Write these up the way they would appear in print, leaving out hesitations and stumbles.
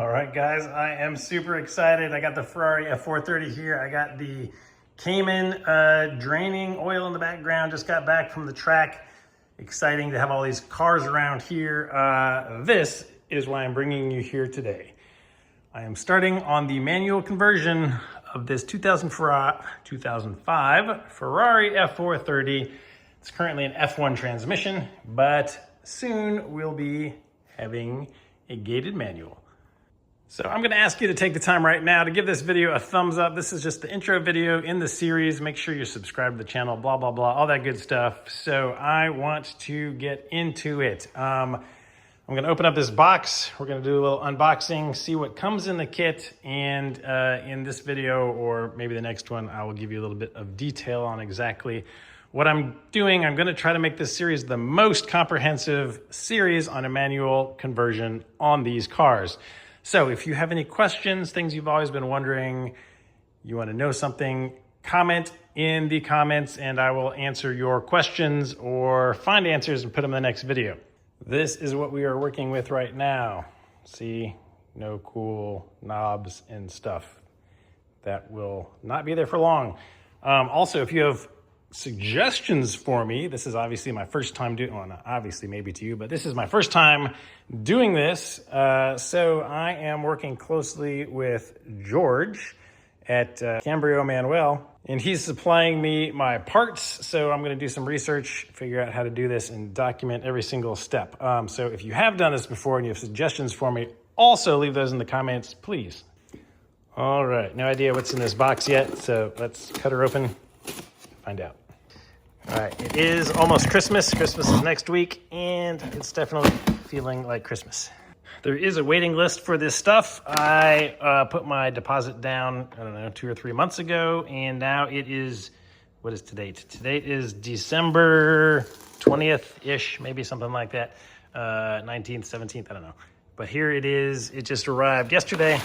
All right, guys, I am super excited. I got the Ferrari F430 here. I got the Cayman draining oil in the background. Just got back from the track. Exciting to have all these cars around here. This is why I'm bringing you here today. I am starting on the manual conversion of this 2005 Ferrari F430. It's currently an F1 transmission, but soon we'll be having a gated manual. So I'm gonna ask you to take the time right now to give this video a thumbs up. This is just the intro video in the series. Make sure you're subscribed to the channel, blah, blah, blah, all that good stuff. So I want to get into it. I'm gonna open up this box. We're gonna do a little unboxing, see what comes in the kit. And in this video, or maybe the next one, I will give you a little bit of detail on exactly what I'm doing. I'm gonna try to make this series the most comprehensive series on a manual conversion on these cars. So if you have any questions, things you've always been wondering, you wanna know something, comment in the comments and I will answer your questions or find answers and put them in the next video. This is what we are working with right now. See, no cool knobs and stuff. That will not be there for long. Also, if you have suggestions for me, this is obviously my first time doing, well, not obviously maybe to you, but this is my first time doing this. So I am working closely with George at Cambrio Manuel, and he's supplying me my parts. So I'm gonna do some research, figure out how to do this and document every single step. So if you have done this before and you have suggestions for me, also leave those in the comments, please. All right, no idea what's in this box yet, so let's cut her open, find out. All right, it is almost Christmas. Christmas is next week, and it's definitely feeling like Christmas. There is a waiting list for this stuff. I put my deposit down, I don't know, 2 or 3 months ago, and now it is, what is today? Today is December 20th-ish, maybe something like that. 19th, 17th, I don't know. But here it is. It just arrived yesterday.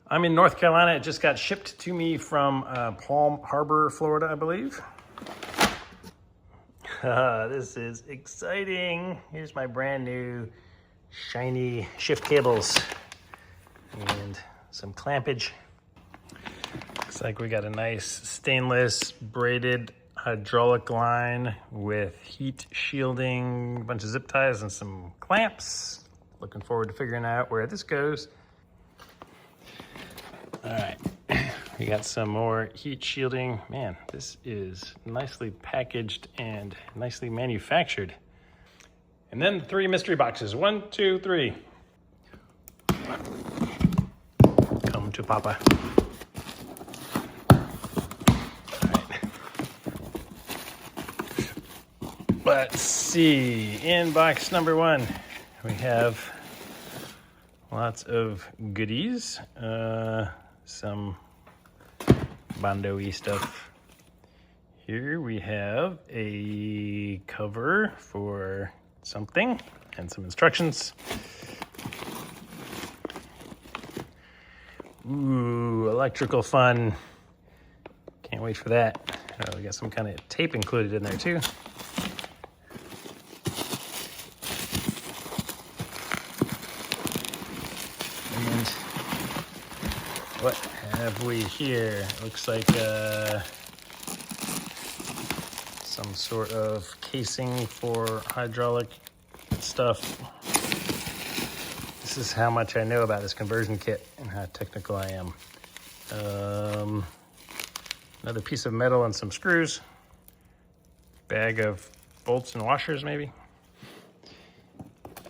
I'm in North Carolina. It just got shipped to me from Palm Harbor, Florida, I believe. This is exciting. Here's my brand new shiny shift cables and some clampage. Looks like we got a nice stainless braided hydraulic line with heat shielding, a bunch of zip ties and some clamps. Looking forward to figuring out where this goes. All right, we got some more heat shielding. Man, this is nicely packaged and nicely manufactured. And then 3 mystery boxes. 1, 2, 3. Come to Papa. All right. Let's see, in box number 1, we have lots of goodies. Some Bondo-y stuff. Here we have a cover for something and some instructions. Ooh, electrical fun. Can't wait for that. Oh, we got some kind of tape included in there too. And what have we here? Looks like some sort of casing for hydraulic stuff. This is how much I know about this conversion kit and how technical I am. Another piece of metal and some screws. Bag of bolts and washers maybe.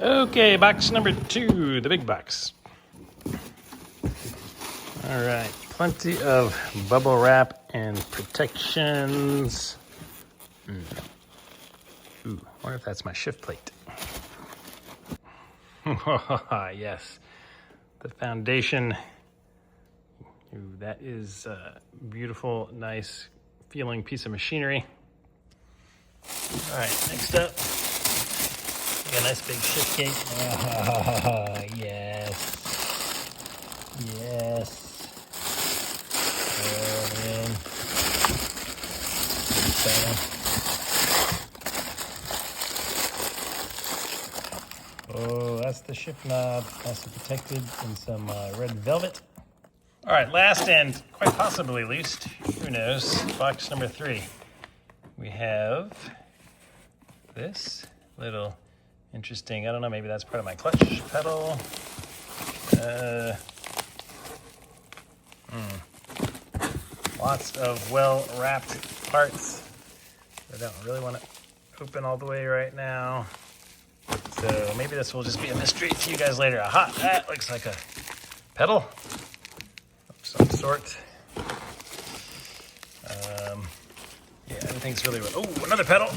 Okay, box number 2, the big box. All right, plenty of bubble wrap and protections. Ooh, I wonder if that's my shift plate. Yes, the foundation. Ooh, that is a beautiful, nice feeling piece of machinery. All right, next up, got a nice big shift gate. Yes, yes. Oh, man. Exciting. Oh, that's the shift stick knob, nicely protected in some red velvet. All right, last and quite possibly least, who knows, box number 3. We have this little interesting, I don't know, maybe that's part of my clutch pedal. Lots of well-wrapped parts. I don't really want to open all the way right now. So maybe this will just be a mystery to you guys later. Aha, that looks like a pedal of some sort. Yeah, everything's really, oh, another pedal.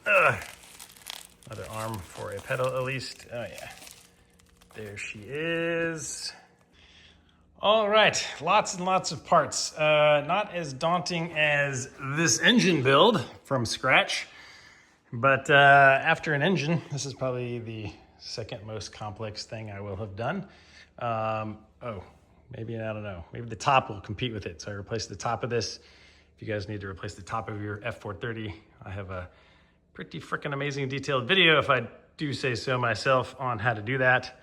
Another arm for a pedal at least. Oh yeah, there she is. All right, lots and lots of parts. Not as daunting as this engine build from scratch, but after an engine, this is probably the second most complex thing I will have done. Oh, maybe, I don't know, maybe the top will compete with it. So I replaced the top of this. If you guys need to replace the top of your F430, I have a pretty freaking amazing detailed video, if I do say so myself, on how to do that.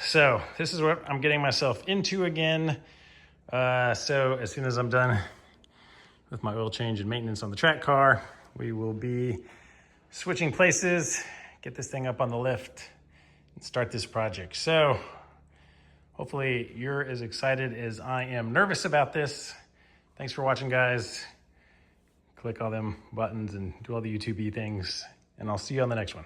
So this is what I'm getting myself into again. So as soon as I'm done with my oil change and maintenance on the track car, we will be switching places, get this thing up on the lift, and start this project. So hopefully you're as excited as I am nervous about this. Thanks for watching, guys. Click all them buttons and do all the YouTube-y things, and I'll see you on the next one.